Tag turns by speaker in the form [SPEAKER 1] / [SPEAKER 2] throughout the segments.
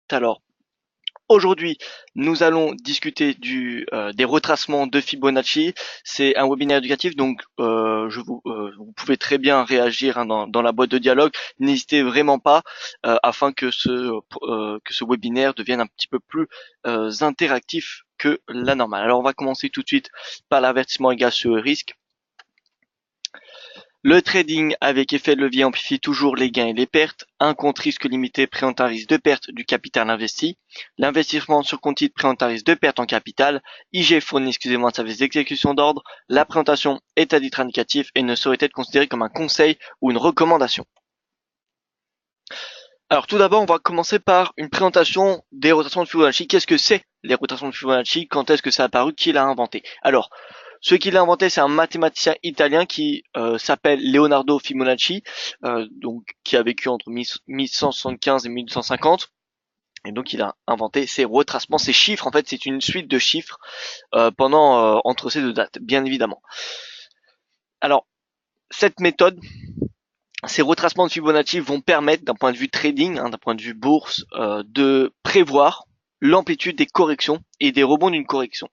[SPEAKER 1] Alors, aujourd'hui, nous allons discuter des retracements de Fibonacci. C'est un webinaire éducatif, donc vous pouvez très bien réagir hein, dans la boîte de dialogue. N'hésitez vraiment pas afin que ce webinaire devienne un petit peu plus interactif que la normale. Alors, on va commencer tout de suite par l'avertissement égal sur le risque. Le trading avec effet de levier amplifie toujours les gains et les pertes. Un compte risque limité présente un risque de perte du capital investi. L'investissement sur compte titre présente un risque de perte en capital. IG fournit un service d'exécution d'ordre. La présentation est à titre indicatif et ne saurait être considérée comme un conseil ou une recommandation. Alors tout d'abord, on va commencer par une présentation des rotations de Fibonacci. Qu'est-ce que c'est les rotations de Fibonacci? Quand est-ce que ça a apparu? Qui l'a inventé? Alors, ce qui l'a inventé, c'est un mathématicien italien qui s'appelle Leonardo Fibonacci, donc qui a vécu entre 1175 et 1850. Et donc il a inventé ces retracements, ces chiffres. En fait, c'est une suite de chiffres entre ces deux dates, bien évidemment. Alors, cette méthode, ces retracements de Fibonacci vont permettre, d'un point de vue trading, d'un point de vue bourse, de prévoir l'amplitude des corrections et des rebonds d'une correction.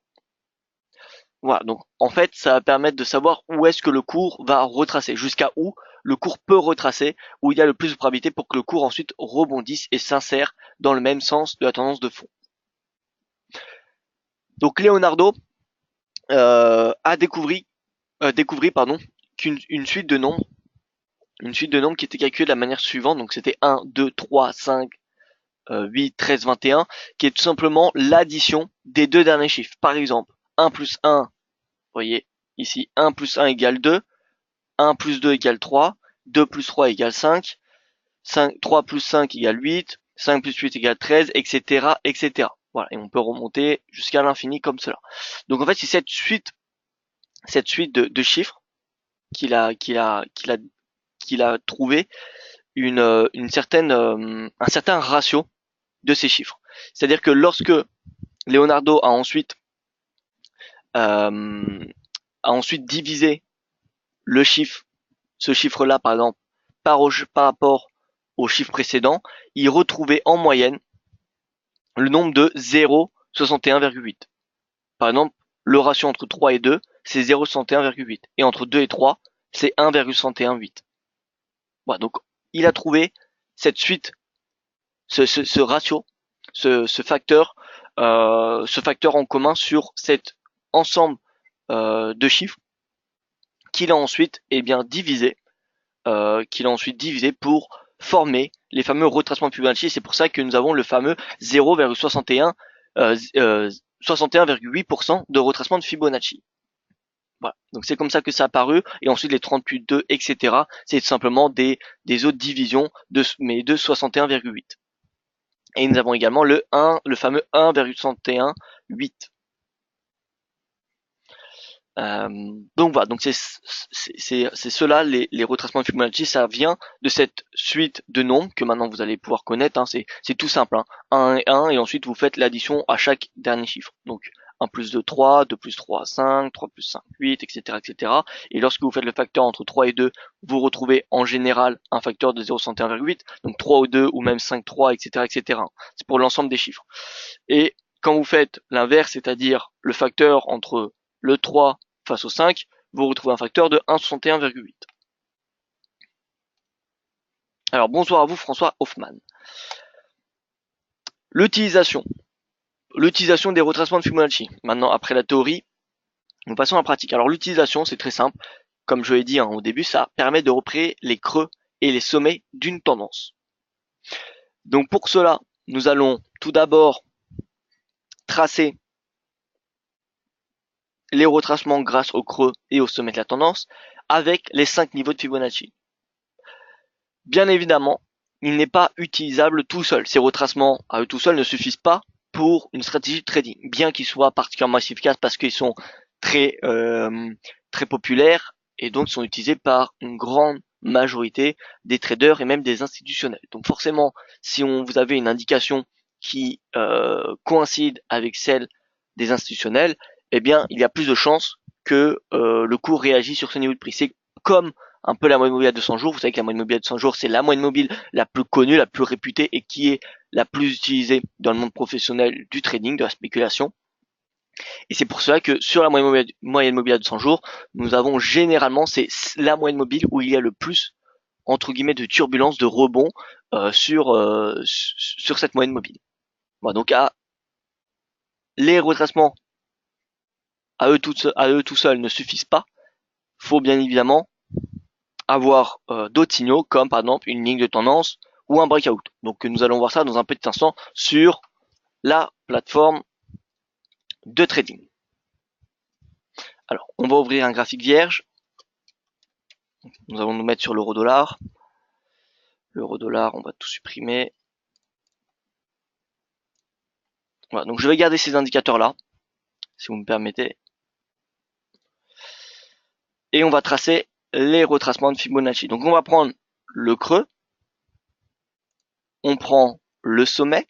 [SPEAKER 1] Voilà, donc en fait, ça va permettre de savoir où est-ce que le cours va retracer, jusqu'à où le cours peut retracer, où il y a le plus de probabilité pour que le cours ensuite rebondisse et s'insère dans le même sens de la tendance de fond. Donc Leonardo a découvert qu'une suite de nombres, qui était calculée de la manière suivante, donc c'était 1, 2, 3, 5, 8, 13, 21, qui est tout simplement l'addition des deux derniers chiffres. Par exemple, 1 plus 1, vous voyez ici, 1 plus 1 égale 2, 1 plus 2 égale 3, 2 plus 3 égale 5, 3 plus 5 égale 8, 5 plus 8 égale 13, etc., etc. Voilà, et on peut remonter jusqu'à l'infini comme cela. Donc en fait, c'est cette suite de chiffres qu'il a trouvé un certain ratio de ces chiffres. C'est-à-dire que lorsque Leonardo a ensuite divisé ce chiffre-là par exemple, par rapport au chiffre précédent, il retrouvait en moyenne le nombre de 0,61,8. Par exemple, le ratio entre 3 et 2, c'est 0,61,8. Et entre 2 et 3, c'est 1,61,8. Voilà, donc il a trouvé cette suite, ce ratio, ce facteur en commun sur cet ensemble de chiffres qu'il a ensuite divisé pour former les fameux retracements de Fibonacci. C'est pour ça que nous avons le fameux 61,8% de retracement de Fibonacci. Voilà. Donc c'est comme ça que ça a apparu. Et ensuite les 38,2, etc. C'est tout simplement des autres divisions de 61,8. Et nous avons également le fameux 1,61,8. Donc voilà, donc c'est cela les retracements de Fibonacci, ça vient de cette suite de nombres que maintenant vous allez pouvoir connaître, hein, c'est tout simple, hein, 1 et 1 et ensuite vous faites l'addition à chaque dernier chiffre. Donc 1 plus 2, 3, 2 plus 3, 5, 3 plus 5, 8, etc., etc. Et lorsque vous faites le facteur entre 3 et 2, vous retrouvez en général un facteur de 0,61,8, donc 3 ou 2 ou même 5, 3, etc., etc. C'est pour l'ensemble des chiffres. Et quand vous faites l'inverse, c'est-à-dire le facteur entre le 3 face au 5, vous retrouvez un facteur de 1,61,8. Alors bonsoir à vous François Hoffman. L'utilisation des retracements de Fibonacci. Maintenant, après la théorie, nous passons à la pratique. Alors l'utilisation, c'est très simple. Comme je l'ai dit au début, ça permet de repérer les creux et les sommets d'une tendance. Donc pour cela, nous allons tout d'abord tracer les retracements grâce au creux et au sommet de la tendance avec les 5 niveaux de Fibonacci. Bien évidemment, il n'est pas utilisable tout seul. Ces retracements à eux tout seuls ne suffisent pas pour une stratégie de trading, bien qu'ils soient particulièrement efficaces parce qu'ils sont très populaires et donc sont utilisés par une grande majorité des traders et même des institutionnels. Donc forcément, si vous avez une indication qui coïncide avec celle des institutionnels, eh bien, il y a plus de chances que le cours réagisse sur ce niveau de prix. C'est comme un peu la moyenne mobile à 200 jours. Vous savez que la moyenne mobile à 200 jours, c'est la moyenne mobile la plus connue, la plus réputée et qui est la plus utilisée dans le monde professionnel du trading, de la spéculation. Et c'est pour cela que sur la moyenne mobile à 200 jours, nous avons généralement, c'est la moyenne mobile où il y a le plus, entre guillemets, de turbulence, de rebond sur cette moyenne mobile. Voilà, donc les retracements à eux tout seuls ne suffisent pas. Faut bien évidemment avoir d'autres signaux, comme par exemple une ligne de tendance ou un breakout. Donc nous allons voir ça dans un petit instant sur la plateforme de trading. Alors, on va ouvrir un graphique vierge. Nous allons nous mettre sur l'euro-dollar. L'euro-dollar, on va tout supprimer. Voilà, donc je vais garder ces indicateurs-là, si vous me permettez. Et on va tracer les retracements de Fibonacci. Donc on va prendre le creux, on prend le sommet,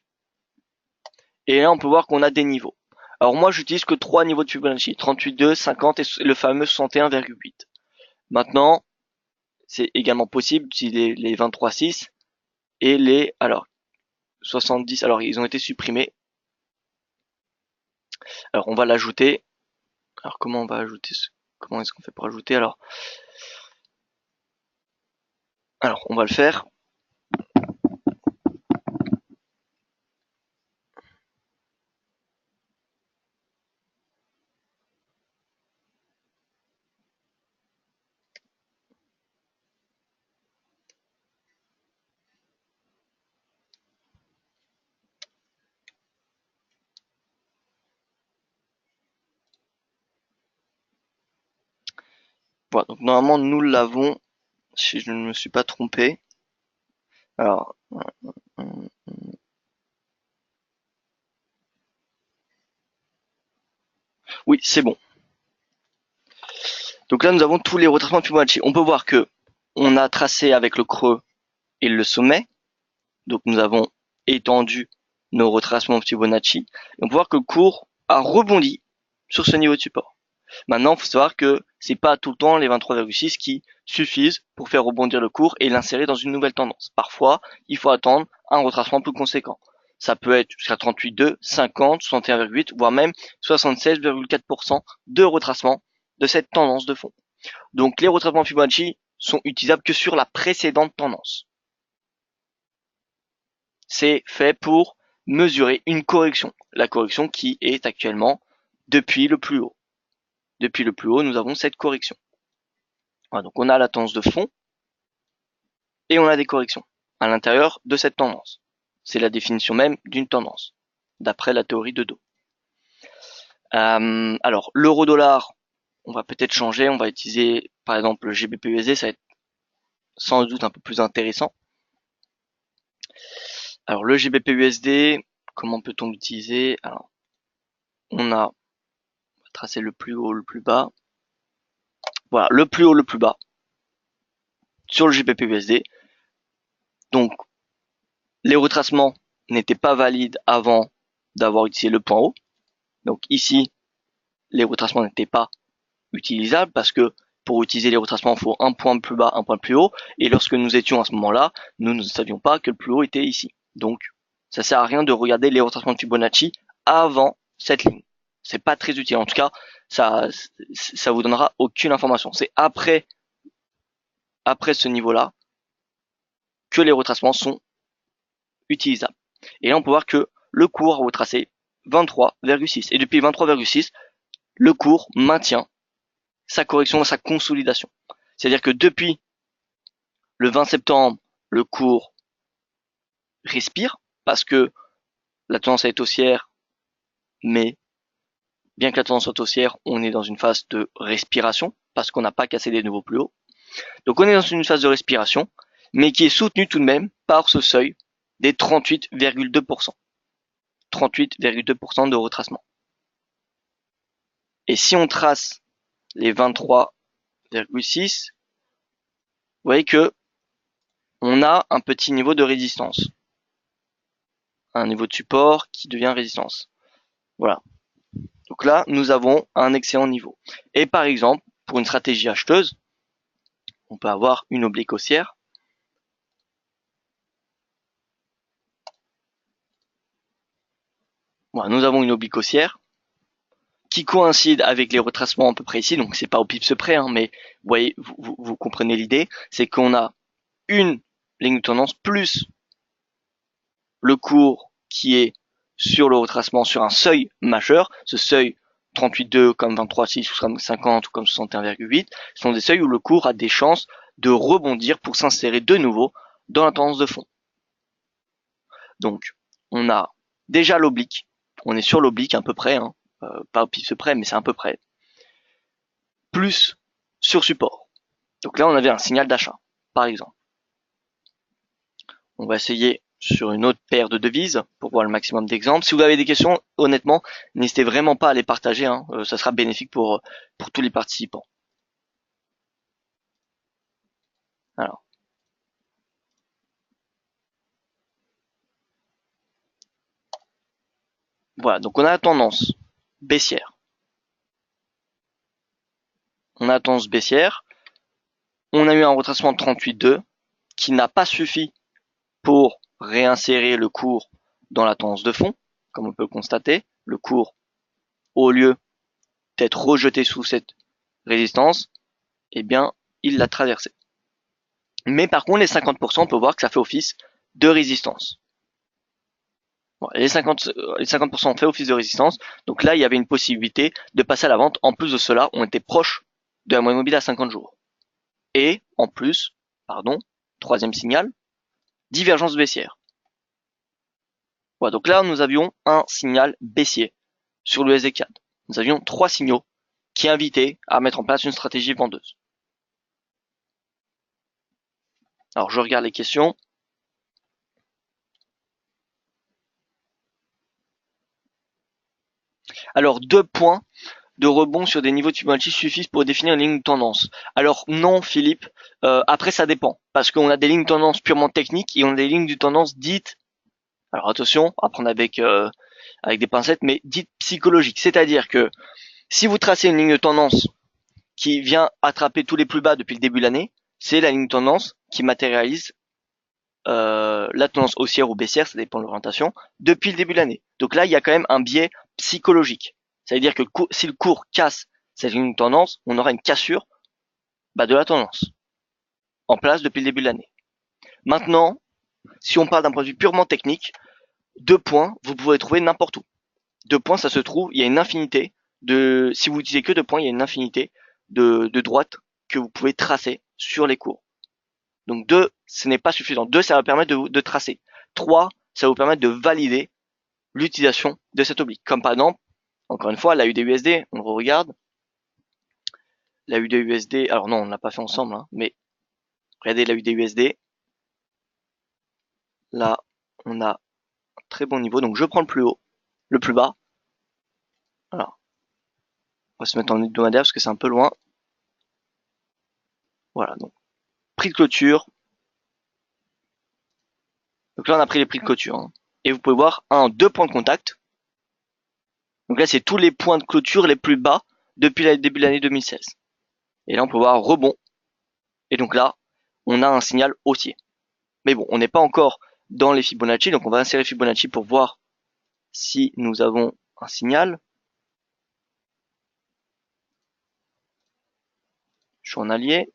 [SPEAKER 1] et là on peut voir qu'on a des niveaux. Alors moi j'utilise que 3 niveaux de Fibonacci, 38,2, 50 et le fameux 61,8. Maintenant, c'est également possible d'utiliser les 23,6 et les 70. Alors ils ont été supprimés. Alors on va l'ajouter. Alors comment on va ajouter comment est-ce qu'on fait pour ajouter alors on va le faire. Voilà, donc normalement nous l'avons, si je ne me suis pas trompé. Alors, oui, c'est bon. Donc là, nous avons tous les retracements de Fibonacci. On peut voir que on a tracé avec le creux et le sommet. Donc nous avons étendu nos retracements de Fibonacci. Et on peut voir que le cours a rebondi sur ce niveau de support. Maintenant, il faut savoir que c'est pas tout le temps les 23,6 qui suffisent pour faire rebondir le cours et l'insérer dans une nouvelle tendance. Parfois, il faut attendre un retracement plus conséquent. Ça peut être jusqu'à 38,2, 50, 61,8, voire même 76,4% de retracement de cette tendance de fond. Donc les retracements Fibonacci sont utilisables que sur la précédente tendance. C'est fait pour mesurer une correction. La correction qui est actuellement depuis le plus haut. Depuis le plus haut, nous avons cette correction. Voilà, donc on a la tendance de fond et on a des corrections à l'intérieur de cette tendance. C'est la définition même d'une tendance, d'après la théorie de Dow. Alors, l'euro-dollar, on va peut-être changer, on va utiliser par exemple le GBP-USD, ça va être sans doute un peu plus intéressant. Alors le GBP-USD, comment peut-on l'utiliser? Alors, on va tracer le plus haut, le plus bas. Voilà, le plus haut, le plus bas sur le GBP-USD. Donc, les retracements n'étaient pas valides avant d'avoir utilisé le point haut. Donc ici, les retracements n'étaient pas utilisables parce que pour utiliser les retracements, il faut un point plus bas, un point plus haut. Et lorsque nous étions à ce moment-là, nous ne savions pas que le plus haut était ici. Donc, ça sert à rien de regarder les retracements de Fibonacci avant cette ligne. C'est pas très utile. En tout cas, ça vous donnera aucune information. C'est après ce niveau-là que les retracements sont utilisables. Et là, on peut voir que le cours a retracé 23,6. Et depuis 23,6, le cours maintient sa correction, sa consolidation. C'est-à-dire que depuis le 20 septembre, le cours respire parce que la tendance est haussière, mais bien que la tendance soit haussière, on est dans une phase de respiration parce qu'on n'a pas cassé des nouveaux plus hauts. Donc on est dans une phase de respiration, mais qui est soutenue tout de même par ce seuil des 38,2%. 38,2% de retracement. Et si on trace les 23,6, vous voyez que on a un petit niveau de résistance. Un niveau de support qui devient résistance. Voilà. Donc là, nous avons un excellent niveau. Et par exemple, pour une stratégie acheteuse, on peut avoir une oblique haussière. Voilà, nous avons une oblique haussière qui coïncide avec les retracements à peu près ici, donc c'est pas au pips près, hein, mais vous voyez, vous comprenez l'idée, c'est qu'on a une ligne de tendance plus le cours qui est sur le retracement sur un seuil majeur, ce seuil 38,2 comme 23,6 ou 50 ou comme 61,8 sont des seuils où le cours a des chances de rebondir pour s'insérer de nouveau dans la tendance de fond. Donc, on a déjà l'oblique, on est sur l'oblique à peu près, hein, pas au pips près, mais c'est à peu près, plus sur support. Donc là, on avait un signal d'achat, par exemple. On va essayer sur une autre paire de devises pour voir le maximum d'exemples. Si vous avez des questions, honnêtement, n'hésitez vraiment pas à les partager, hein, ça sera bénéfique pour tous les participants. Alors, voilà, donc on a la tendance baissière. On a la tendance baissière. On a eu un retracement de 38,2 qui n'a pas suffi pour réinsérer le cours dans la tendance de fond, comme on peut le constater. Le cours, au lieu d'être rejeté sous cette résistance, eh bien, il l'a traversé. Mais par contre, les 50%, on peut voir que ça fait office de résistance. Bon, les 50% ont fait office de résistance. Donc là, il y avait une possibilité de passer à la vente. En plus de cela, on était proche de la moyenne mobile à 50 jours. Et en plus, pardon, troisième signal, divergence baissière. Voilà, donc là, nous avions un signal baissier sur le SD4. Nous avions trois signaux qui invitaient à mettre en place une stratégie vendeuse. Alors, je regarde les questions. Alors, 2 points de rebond sur des niveaux de Fibonacci suffisent pour définir une ligne de tendance. Alors non, Philippe, après ça dépend, parce qu'on a des lignes de tendance purement techniques et on a des lignes de tendance dites, alors attention, à prendre avec des pincettes, mais dites psychologiques. C'est-à-dire que si vous tracez une ligne de tendance qui vient attraper tous les plus bas depuis le début de l'année, c'est la ligne de tendance qui matérialise la tendance haussière ou baissière, ça dépend de l'orientation, depuis le début de l'année. Donc là, il y a quand même un biais psychologique. Ça veut dire que si le cours casse cette ligne de tendance, on aura une cassure de la tendance en place depuis le début de l'année. Maintenant, si on parle d'un point de vue purement technique, 2 points, vous pouvez trouver n'importe où. 2 points, ça se trouve, il y a une infinité si vous utilisez que 2 points, il y a une infinité de droites que vous pouvez tracer sur les cours. Donc 2, ce n'est pas suffisant. 2, ça va permettre de tracer. 3, ça va vous permettre de valider l'utilisation de cette oblique. Comme par exemple, encore une fois, la UDUSD, on le regarde. La UDUSD, alors non, on ne l'a pas fait ensemble, hein, mais regardez la UDUSD. Là, on a un très bon niveau. Donc je prends le plus haut, le plus bas. Alors, on va se mettre en hebdomadaire parce que c'est un peu loin. Voilà, donc prix de clôture. Donc là, on a pris les prix de clôture. Hein. Et vous pouvez voir 2 points de contact. Donc là, c'est tous les points de clôture les plus bas depuis le début de l'année 2016. Et là, on peut voir rebond. Et donc là, on a un signal haussier. Mais bon, on n'est pas encore dans les Fibonacci, donc on va insérer Fibonacci pour voir si nous avons un signal. Journalier.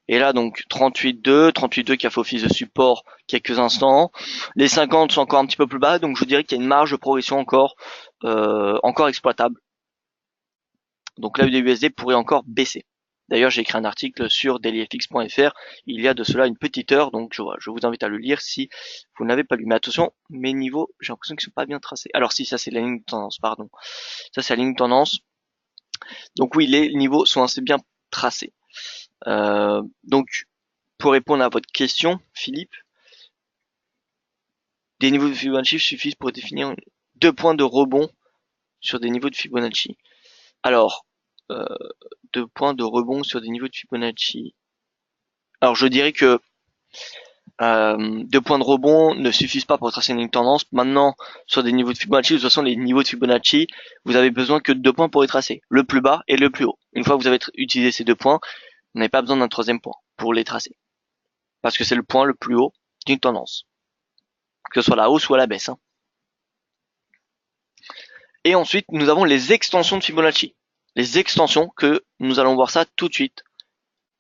[SPEAKER 1] Et là, donc 38,2 qui a fait office de support quelques instants. Les 50 sont encore un petit peu plus bas, donc je dirais qu'il y a une marge de progression encore exploitable. Donc là, USD pourrait encore baisser. D'ailleurs, j'ai écrit un article sur dailyfx.fr il y a de cela une petite heure, donc je vous invite à le lire si vous ne l'avez pas lu. Mais attention, mes niveaux, j'ai l'impression qu'ils sont pas bien tracés. Alors si, ça c'est la ligne de tendance, pardon. Ça c'est la ligne de tendance. Donc oui, les niveaux sont assez bien tracés. Donc, pour répondre à votre question, Philippe, des niveaux de Fibonacci suffisent pour définir 2 points de rebond sur des niveaux de Fibonacci. Alors, 2 points de rebond sur des niveaux de Fibonacci. Alors, je dirais que 2 points de rebond ne suffisent pas pour tracer une tendance. Maintenant, sur des niveaux de Fibonacci, de toute façon, les niveaux de Fibonacci, vous avez besoin que de 2 points pour les tracer. Le plus bas et le plus haut. Une fois que vous avez utilisé ces 2 points, vous n'avez pas besoin d'un troisième point pour les tracer. Parce que c'est le point le plus haut d'une tendance. Que ce soit la hausse ou à la baisse. Hein. Et ensuite, nous avons les extensions de Fibonacci. Les extensions que nous allons voir ça tout de suite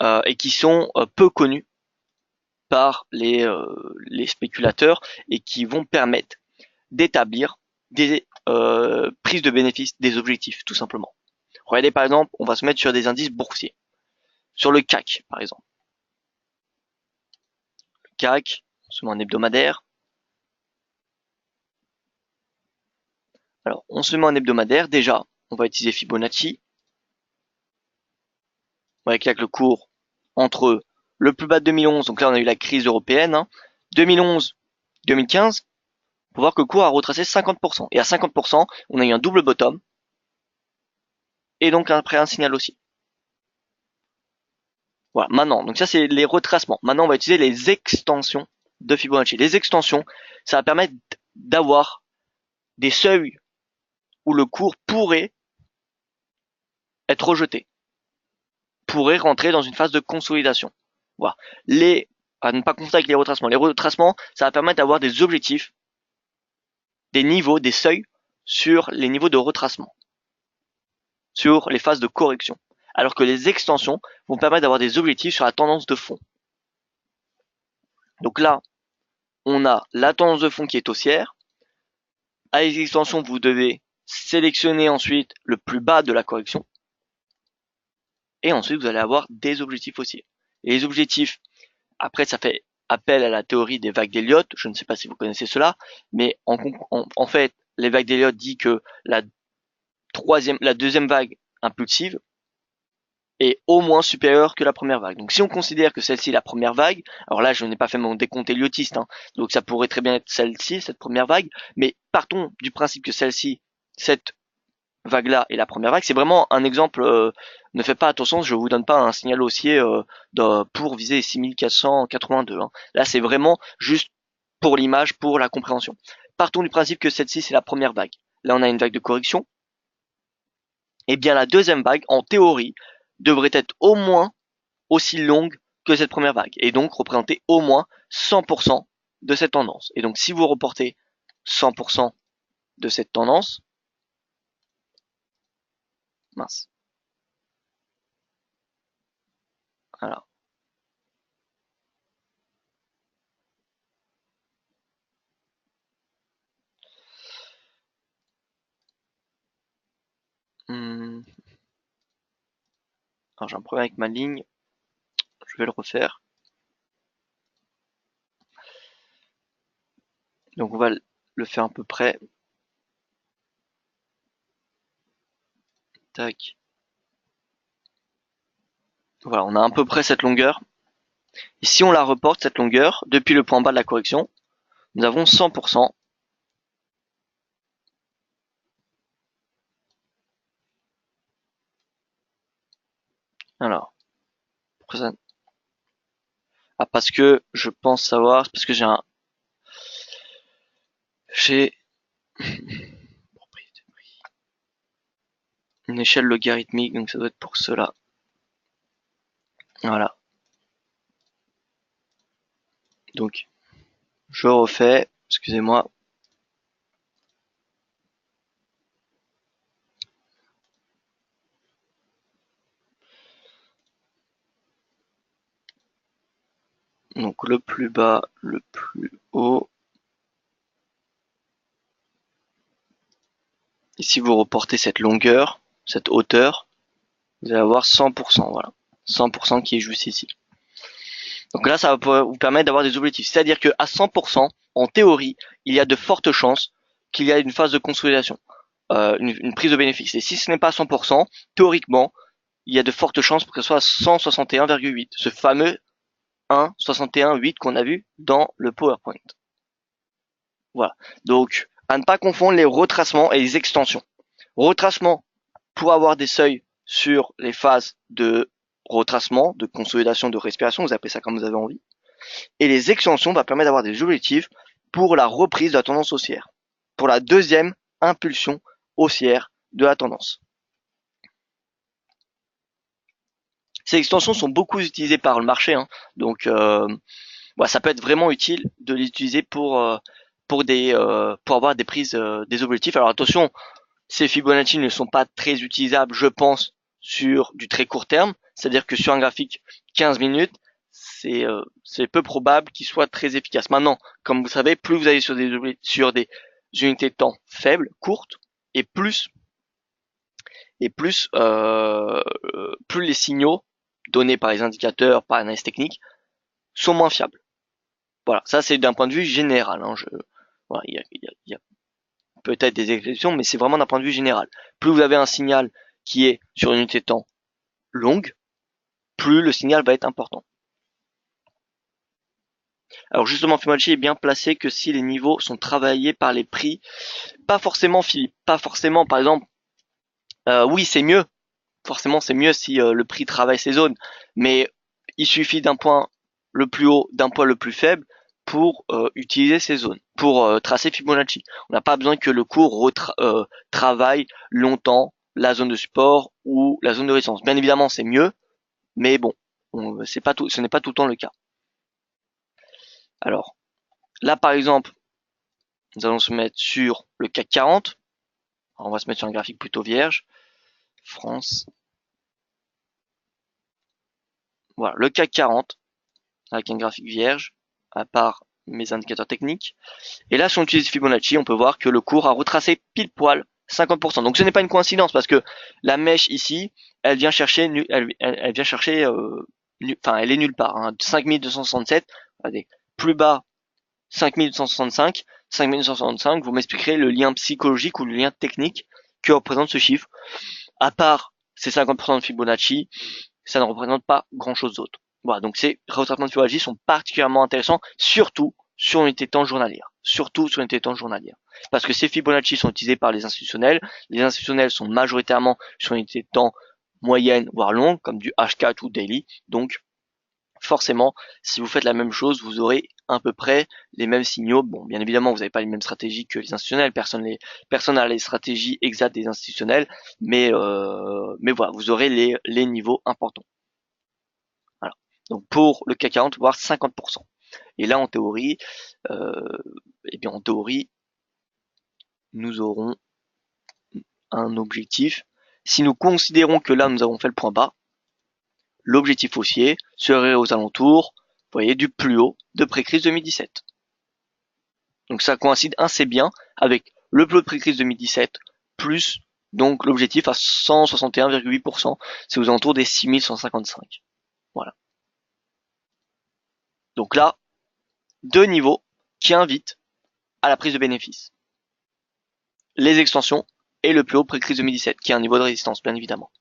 [SPEAKER 1] et qui sont peu connues par les spéculateurs et qui vont permettre d'établir des prises de bénéfices, des objectifs, tout simplement. Regardez par exemple, on va se mettre sur des indices boursiers. Sur le CAC, par exemple. Le CAC, on se met en hebdomadaire. Alors, on se met en hebdomadaire. Déjà, on va utiliser Fibonacci. On voyez qu'il y a que le cours entre le plus bas de 2011, donc là on a eu la crise européenne, 2011-2015, on peut voir que le cours a retracé 50%. Et à 50%, on a eu un double bottom, et donc après un signal aussi. Voilà, maintenant, donc ça c'est les retracements. Maintenant on va utiliser les extensions de Fibonacci. Les extensions, ça va permettre d'avoir des seuils où le cours pourrait être rejeté, pourrait rentrer dans une phase de consolidation. Voilà. À ne pas confondre avec les retracements. Les retracements, ça va permettre d'avoir des objectifs, des niveaux, des seuils sur les niveaux de retracement, sur les phases de correction. Alors que les extensions vont permettre d'avoir des objectifs sur la tendance de fond. Donc là, on a la tendance de fond qui est haussière. À les extensions, vous devez sélectionner ensuite le plus bas de la correction. Et ensuite, vous allez avoir des objectifs haussiers. Et les objectifs, après, ça fait appel à la théorie des vagues d'Elliott. Je ne sais pas si vous connaissez cela, mais en fait, les vagues d'Elliott dit que la deuxième vague impulsive est au moins supérieure que la première vague. Donc si on considère que celle-ci est la première vague, alors là je n'ai pas fait mon décompte elliotiste, donc ça pourrait très bien être celle-ci, cette première vague, mais partons du principe que celle-ci, cette vague-là est la première vague. C'est vraiment un exemple, ne faites pas attention, je vous donne pas un signal haussier pour viser 6482. Là c'est vraiment juste pour l'image, pour la compréhension. Partons du principe que celle-ci c'est la première vague. Là on a une vague de correction. Et bien la deuxième vague, en théorie, devrait être au moins aussi longue que cette première vague, et donc représenter au moins 100% de cette tendance. Et donc si vous reportez 100% de cette tendance, mince, voilà. Alors j'ai un problème avec ma ligne, je vais le refaire. Donc on va le faire à peu près. Tac. Voilà, on a à peu près cette longueur. Et si on la reporte, cette longueur, depuis le point bas de la correction, nous avons 100%. Alors, parce que je pense savoir, parce que j'ai une échelle logarithmique, donc ça doit être pour cela. Voilà. Donc, je refais, excusez-moi. Donc le plus bas, le plus haut. Et si vous reportez cette longueur, cette hauteur, vous allez avoir 100%, voilà. 100% qui est juste ici. Donc là, ça va vous permettre d'avoir des objectifs. C'est-à-dire qu'à 100%, en théorie, il y a de fortes chances qu'il y ait une phase de consolidation, une prise de bénéfice. Et si ce n'est pas 100%, théoriquement, il y a de fortes chances pour que ce soit 161,8. Ce fameux 1,61,8 qu'on a vu dans le PowerPoint. Voilà. Donc, à ne pas confondre les retracements et les extensions. Retracement pour avoir des seuils sur les phases de retracement, de consolidation, de respiration, vous appelez ça comme vous avez envie. Et les extensions va permettre d'avoir des objectifs pour la reprise de la tendance haussière, pour la deuxième impulsion haussière de la tendance. Ces extensions sont beaucoup utilisées par le marché, donc ça peut être vraiment utile de les utiliser pour avoir des prises, des objectifs. Alors attention, Ces Fibonacci ne sont pas très utilisables, je pense, sur du très court terme. C'est-à-dire que sur un graphique 15 minutes, c'est peu probable qu'il soit très efficace. Maintenant, comme vous savez, plus vous allez sur des unités de temps faibles, courtes, et plus les signaux donnés par les indicateurs, par l'analyse technique, sont moins fiables. Voilà, ça c'est d'un point de vue général. Hein. Voilà, il y a peut-être des exceptions, mais c'est vraiment d'un point de vue général. Plus vous avez un signal qui est sur une unité de temps longue, plus le signal va être important. Alors justement, Fibonacci est bien placé que si les niveaux sont travaillés par les prix, pas forcément Philippe, pas forcément par exemple, oui c'est mieux, forcément c'est mieux si le prix travaille ces zones, mais il suffit d'un point le plus haut, d'un point le plus faible pour utiliser ces zones, pour tracer Fibonacci. On n'a pas besoin que le cours travaille longtemps la zone de support ou la zone de résistance. Bien évidemment c'est mieux, mais bon, c'est pas tout, ce n'est pas tout le temps le cas. Alors là par exemple, nous allons se mettre sur le CAC 40. Alors, on va se mettre sur un graphique plutôt vierge. France. Voilà, le CAC 40 avec un graphique vierge, à part mes indicateurs techniques. Et là, si on utilise Fibonacci, on peut voir que le cours a retracé pile poil 50%. Donc ce n'est pas une coïncidence parce que la mèche ici, elle vient chercher, elle vient chercher, enfin elle est nulle part. Hein, 5267, regardez, plus bas 5265, 5265, vous m'expliquerez le lien psychologique ou le lien technique que représente ce chiffre. À part ces 50% de Fibonacci, ça ne représente pas grand chose d'autre. Voilà, donc ces retraitements de Fibonacci sont particulièrement intéressants, surtout sur une unité de temps journalière. Surtout sur une unité de temps journalière. Parce que ces Fibonacci sont utilisés par les institutionnels. Les institutionnels sont majoritairement sur une unité de temps moyenne, voire longue, comme du H4 ou daily. Donc, forcément, si vous faites la même chose, vous aurez à peu près les mêmes signaux. Bon, bien évidemment, vous n'avez pas les mêmes stratégies que les institutionnels. Personne n'a les stratégies exactes des institutionnels, mais voilà, vous aurez les niveaux importants. Voilà. Donc pour le CAC 40, voire 50%. Et là, en théorie, en théorie, nous aurons un objectif. Si nous considérons que là, nous avons fait le point bas, l'objectif haussier serait aux alentours, vous voyez, du plus haut de pré-crise 2017. Donc ça coïncide assez bien avec le plus haut de pré-crise 2017 plus donc l'objectif à 161,8%, c'est aux alentours des 6155. Voilà. Donc là, deux niveaux qui invitent à la prise de bénéfices. Les extensions et le plus haut pré-crise 2017, qui est un niveau de résistance, bien évidemment.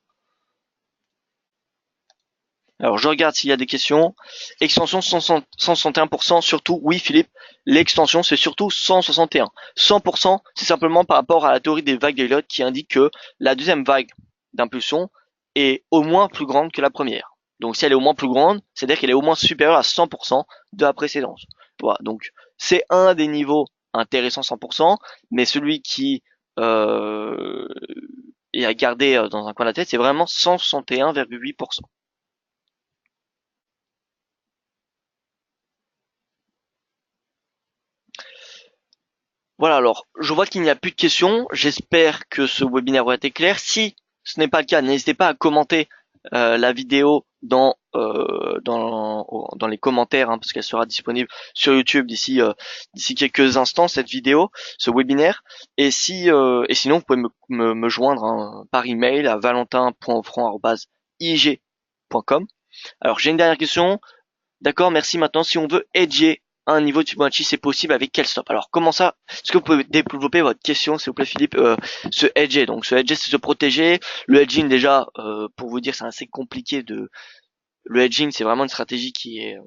[SPEAKER 1] Alors je regarde s'il y a des questions. Extension 161%, surtout, oui Philippe, l'extension c'est surtout 161. 100% c'est simplement par rapport à la théorie des vagues d'Elliott qui indique que la deuxième vague d'impulsion est au moins plus grande que la première. Donc si elle est au moins plus grande, c'est-à-dire qu'elle est au moins supérieure à 100% de la précédente. Voilà, donc c'est un des niveaux intéressants 100%, mais celui qui est à garder dans un coin de la tête, c'est vraiment 161,8%. Voilà, alors je vois qu'il n'y a plus de questions. J'espère que ce webinaire aura été clair. Si ce n'est pas le cas, n'hésitez pas à commenter la vidéo dans les commentaires, hein, parce qu'elle sera disponible sur YouTube d'ici quelques instants, cette vidéo, ce webinaire. Et sinon, vous pouvez me joindre hein, par email à valentin.offrand@ig.com. Alors j'ai une dernière question. D'accord, merci. Maintenant, si on veut hedger un niveau de Fibonacci, c'est possible avec quel stop? Alors, comment ça? Est-ce que vous pouvez développer votre question, s'il vous plaît, Philippe? Ce hedger, donc ce hedger, c'est se protéger. Le hedging, déjà, pour vous dire, c'est assez compliqué de. Le hedging, c'est vraiment une stratégie qui est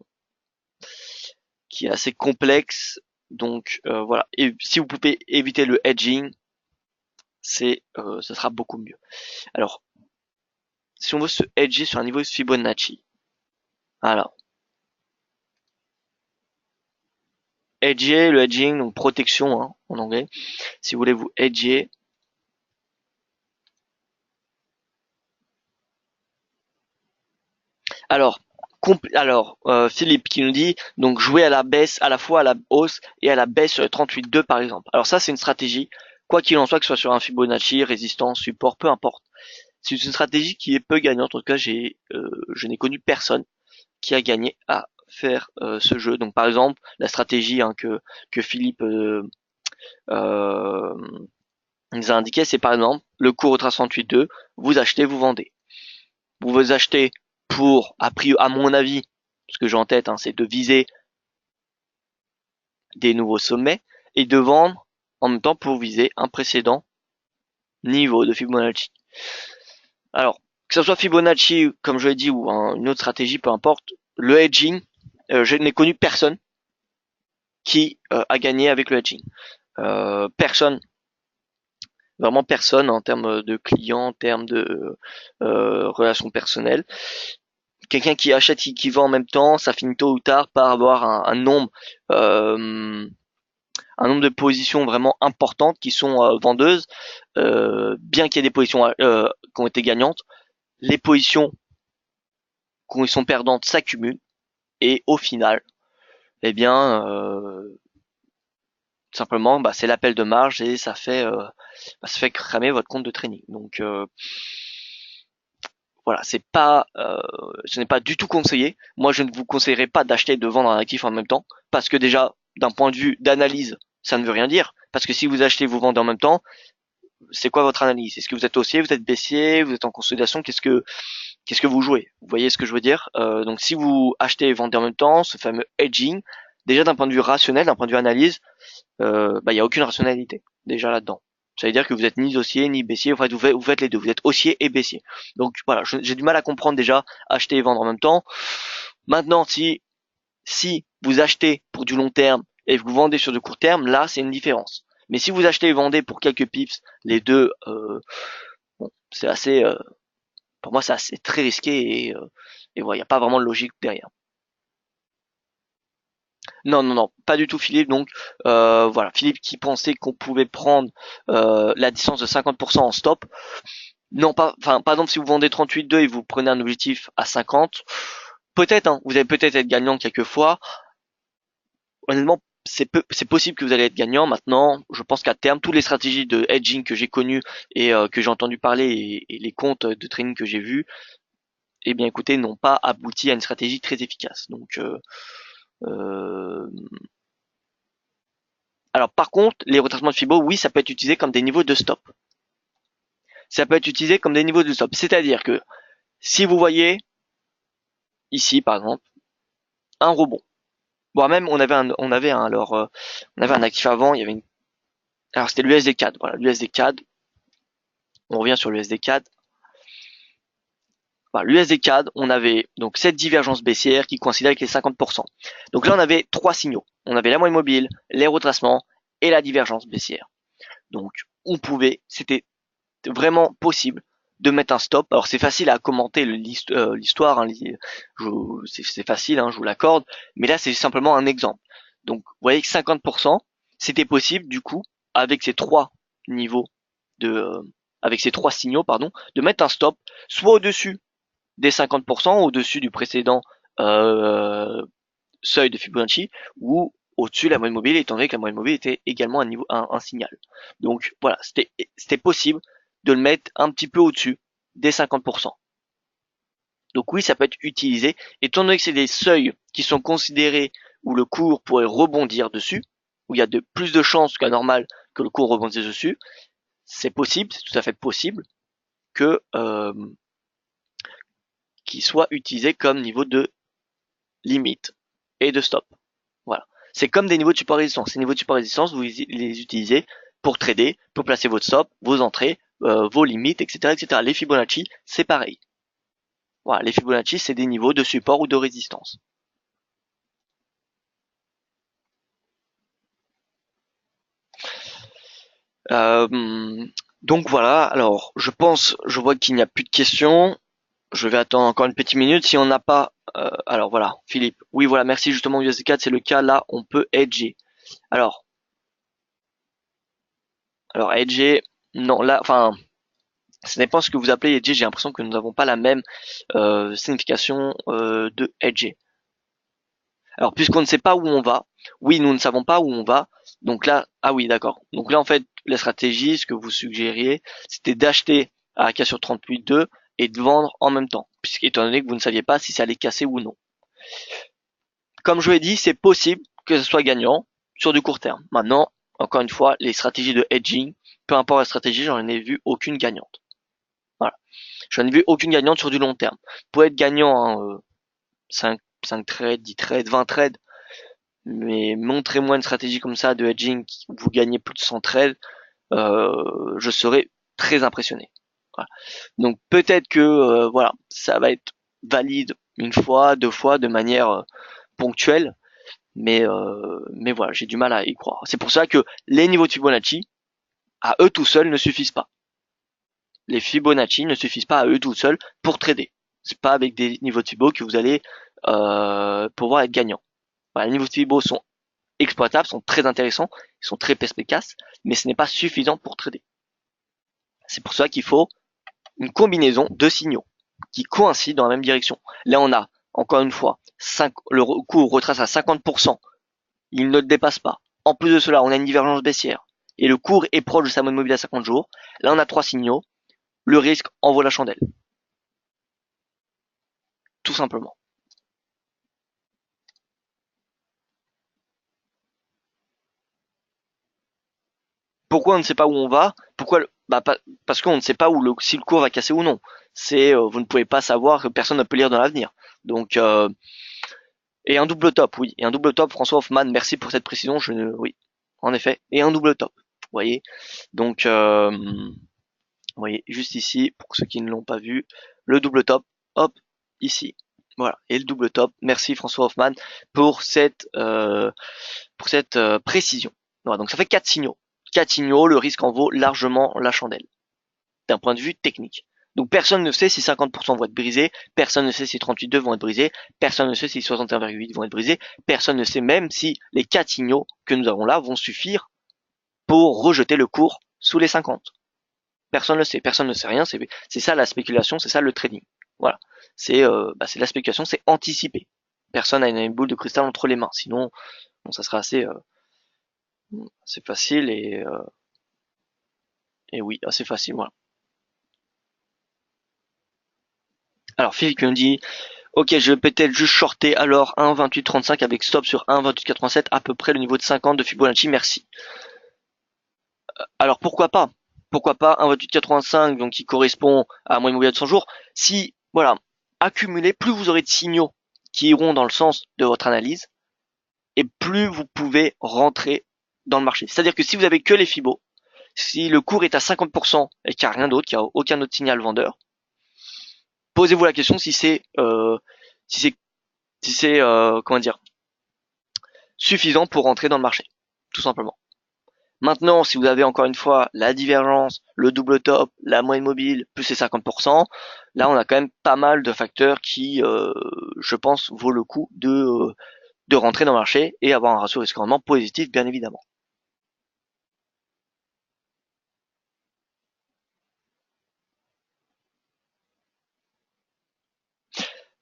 [SPEAKER 1] assez complexe. Donc voilà. Et si vous pouvez éviter le hedging, ça sera beaucoup mieux. Alors, si on veut se hedger sur un niveau de Fibonacci, alors. Hedger, le hedging, donc protection hein, en anglais. Si vous voulez vous hedger. Alors, Philippe qui nous dit donc jouer à la baisse, à la fois à la hausse et à la baisse sur le 38.2 par exemple. Alors ça c'est une stratégie Quoi qu'il en soit, que ce soit sur un Fibonacci, résistance, support, peu importe. C'est une stratégie qui est peu gagnante. En tout cas, je n'ai connu personne qui a gagné à faire ce jeu. Donc par exemple, la stratégie que Philippe euh, nous a indiqué, c'est par exemple le cours au 38.2, vous achetez, vous vendez. Vous achetez pour, à mon avis, ce que j'ai en tête, c'est de viser des nouveaux sommets et de vendre en même temps pour viser un précédent niveau de Fibonacci. Alors, que ce soit Fibonacci, comme je l'ai dit, ou une autre stratégie, peu importe, le hedging, je n'ai connu personne qui a gagné avec le hedging. Personne, vraiment personne en termes de clients, en termes de relations personnelles. Quelqu'un qui achète et qui vend en même temps, ça finit tôt ou tard par avoir un nombre de positions vraiment importantes qui sont vendeuses, bien qu'il y ait des positions qui ont été gagnantes, les positions qui sont perdantes s'accumulent et au final, eh bien, simplement, c'est l'appel de marge et ça fait cramer votre compte de trading. Donc voilà, ce n'est pas du tout conseillé. Moi, je ne vous conseillerais pas d'acheter et de vendre un actif en même temps, parce que déjà, d'un point de vue d'analyse, ça ne veut rien dire. Parce que si vous achetez, vous vendez en même temps, c'est quoi votre analyse? Est-ce que vous êtes haussier, vous êtes baissier, vous êtes en consolidation? Qu'est-ce que vous jouez? Vous voyez ce que je veux dire? Donc si vous achetez et vendez en même temps, ce fameux hedging, déjà d'un point de vue rationnel, d'un point de vue analyse, il y a aucune rationalité déjà là-dedans. Ça veut dire que vous êtes ni haussier ni baissier, en fait vous faites les deux, vous êtes haussier et baissier. Donc voilà, j'ai du mal à comprendre déjà acheter et vendre en même temps. Maintenant, si vous achetez pour du long terme et que vous vendez sur du court terme, là c'est une différence. Mais si vous achetez et vendez pour quelques pips, les deux, bon, c'est assez, pour moi c'est assez très risqué et voilà, il n'y a pas vraiment de logique derrière. Non, non, non, pas du tout Philippe. Donc voilà, Philippe qui pensait qu'on pouvait prendre la distance de 50% en stop. Non, pas. Enfin, par exemple, si vous vendez 38,2 et vous prenez un objectif à 50, peut-être, vous allez peut-être être gagnant quelques fois. Honnêtement, c'est possible que vous allez être gagnant. Maintenant, je pense qu'à terme, toutes les stratégies de hedging que j'ai connues et que j'ai entendu parler et les comptes de trading que j'ai vus, eh bien, écoutez, n'ont pas abouti à une stratégie très efficace. Donc euh, alors par contre, les retraitements de Fibo, oui, ça peut être utilisé comme des niveaux de stop. Ça peut être utilisé comme des niveaux de stop. C'est-à-dire que si vous voyez ici, par exemple, un rebond, voire même on avait un actif avant, il y avait alors c'était l'USD CAD. Voilà, l'USD CAD. On revient sur l'USD CAD. Voilà, l'USD CAD, on avait donc cette divergence baissière qui coïncidait avec les 50%. Donc là, on avait trois signaux. On avait la moyenne mobile, les retracements et la divergence baissière. Donc, c'était vraiment possible de mettre un stop. Alors c'est facile à commenter l'histoire, c'est facile, je vous l'accorde, mais là c'est simplement un exemple. Donc vous voyez que 50%, c'était possible du coup avec ces trois niveaux avec ces trois signaux, pardon, de mettre un stop soit au-dessus des 50%, au-dessus du précédent euh, seuil de Fibonacci, ou au-dessus de la moyenne mobile, étant donné que la moyenne mobile était également un signal. Donc voilà, c'était possible de le mettre un petit peu au-dessus des 50%. Donc oui, ça peut être utilisé, étant donné que c'est des seuils qui sont considérés où le cours pourrait rebondir dessus, où il y a plus de chances qu'à normal que le cours rebondisse dessus, c'est possible, c'est tout à fait possible que qu'il soit utilisé comme niveau de limite et de stop. Voilà. C'est comme des niveaux de support résistance. Ces niveaux de support résistance, vous les utilisez pour trader, pour placer votre stop, vos entrées, vos limites, etc., etc. Les Fibonacci, c'est pareil. Voilà, les Fibonacci, c'est des niveaux de support ou de résistance. Donc voilà, alors je vois qu'il n'y a plus de questions. Je vais attendre encore une petite minute. Si on n'a pas, alors voilà, Philippe. Oui, voilà, merci justement USD4, c'est le cas. Là, on peut hedger. Alors, hedger, non, là, enfin, ça dépend ce que vous appelez hedger. J'ai l'impression que nous n'avons pas la même signification de hedger. Alors, puisqu'on ne sait pas où on va, oui, nous ne savons pas où on va. Donc là, ah oui, d'accord. Donc là, en fait, la stratégie, ce que vous suggériez, c'était d'acheter à cassure 38.2 et de vendre en même temps, étant donné que vous ne saviez pas si ça allait casser ou non. Comme je l'ai dit, c'est possible que ce soit gagnant sur du court terme. Maintenant, encore une fois, les stratégies de hedging, peu importe la stratégie, j'en ai vu aucune gagnante. Voilà. J'en ai vu aucune gagnante sur du long terme. Vous pouvez être gagnant, 5 trades, 10 trades, 20 trades, mais montrez-moi une stratégie comme ça de hedging où vous gagnez plus de 100 trades, je serais très impressionné. Voilà. Donc peut-être que voilà, ça va être valide une fois, deux fois, de manière ponctuelle, mais voilà, j'ai du mal à y croire. C'est pour ça que les niveaux de Fibonacci, à eux tout seuls, ne suffisent pas. Les Fibonacci ne suffisent pas à eux tout seuls pour trader. C'est pas avec des niveaux de Fibo que vous allez pouvoir être gagnant. Voilà, les niveaux de Fibo sont exploitables, sont très intéressants, ils sont très perspicaces, mais ce n'est pas suffisant pour trader. C'est pour ça qu'il faut une combinaison de signaux qui coïncident dans la même direction. Là, on a, encore une fois, le cours retrace à 50%, il ne le dépasse pas. En plus de cela, on a une divergence baissière et le cours est proche de sa moyenne mobile à 50 jours. Là, on a trois signaux. Le risque en vaut la chandelle. Tout simplement. Pourquoi on ne sait pas où on va? Pourquoi? Parce qu'on ne sait pas si le cours va casser ou non. Vous ne pouvez pas savoir, que personne ne peut lire dans l'avenir. Donc et un double top, oui, et un double top. François Hoffman, merci pour cette précision. Oui, en effet, et un double top. Vous voyez. Donc vous voyez juste ici, pour ceux qui ne l'ont pas vu, le double top. Hop, ici. Voilà, et le double top. Merci François Hoffman pour cette précision. Voilà, donc ça fait 4 signaux. 4 signaux, le risque en vaut largement la chandelle, d'un point de vue technique. Donc personne ne sait si 50% vont être brisés, personne ne sait si 38,2 vont être brisés, personne ne sait si 61,8 vont être brisés, personne ne sait même si les 4 signaux que nous avons là vont suffire pour rejeter le cours sous les 50. Personne ne sait, personne ne sait rien, c'est ça la spéculation, c'est ça le trading. Voilà, c'est la spéculation, c'est anticiper. Personne n'a une boule de cristal entre les mains, sinon bon, ça sera assez facile et oui, assez facile, voilà. Alors Philippe me dit, ok, je vais peut-être juste shorter alors 1,2835 avec stop sur 1,2887, à peu près le niveau de 50 de Fibonacci, merci. Alors pourquoi pas? Pourquoi pas 1,2885, donc qui correspond à la moyenne mobile de 100 jours. Si, voilà, accumulez, plus vous aurez de signaux qui iront dans le sens de votre analyse, et plus vous pouvez rentrer dans le marché. C'est-à-dire que si vous avez que les Fibos, si le cours est à 50% et qu'il n'y a rien d'autre, qu'il n'y a aucun autre signal vendeur, posez-vous la question si c'est comment dire, suffisant pour rentrer dans le marché, tout simplement. Maintenant, si vous avez encore une fois la divergence, le double top, la moyenne mobile, plus les 50%, là on a quand même pas mal de facteurs qui, je pense, vaut le coup de rentrer dans le marché et avoir un ratio risque-rendement positif, bien évidemment.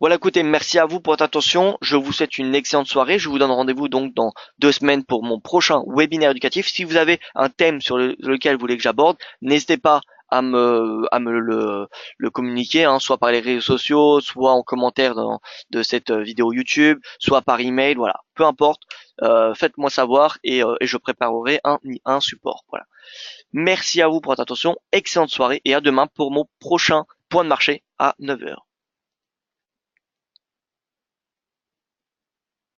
[SPEAKER 1] Voilà, écoutez, merci à vous pour votre attention. Je vous souhaite une excellente soirée. Je vous donne rendez-vous donc dans 2 semaines pour mon prochain webinaire éducatif. Si vous avez un thème sur lequel vous voulez que j'aborde, n'hésitez pas à me le communiquer, hein, soit par les réseaux sociaux, soit en commentaire de cette vidéo YouTube, soit par email, voilà, peu importe. Faites-moi savoir et je préparerai un support. Voilà. Merci à vous pour votre attention. Excellente soirée et à demain pour mon prochain point de marché à 9 h.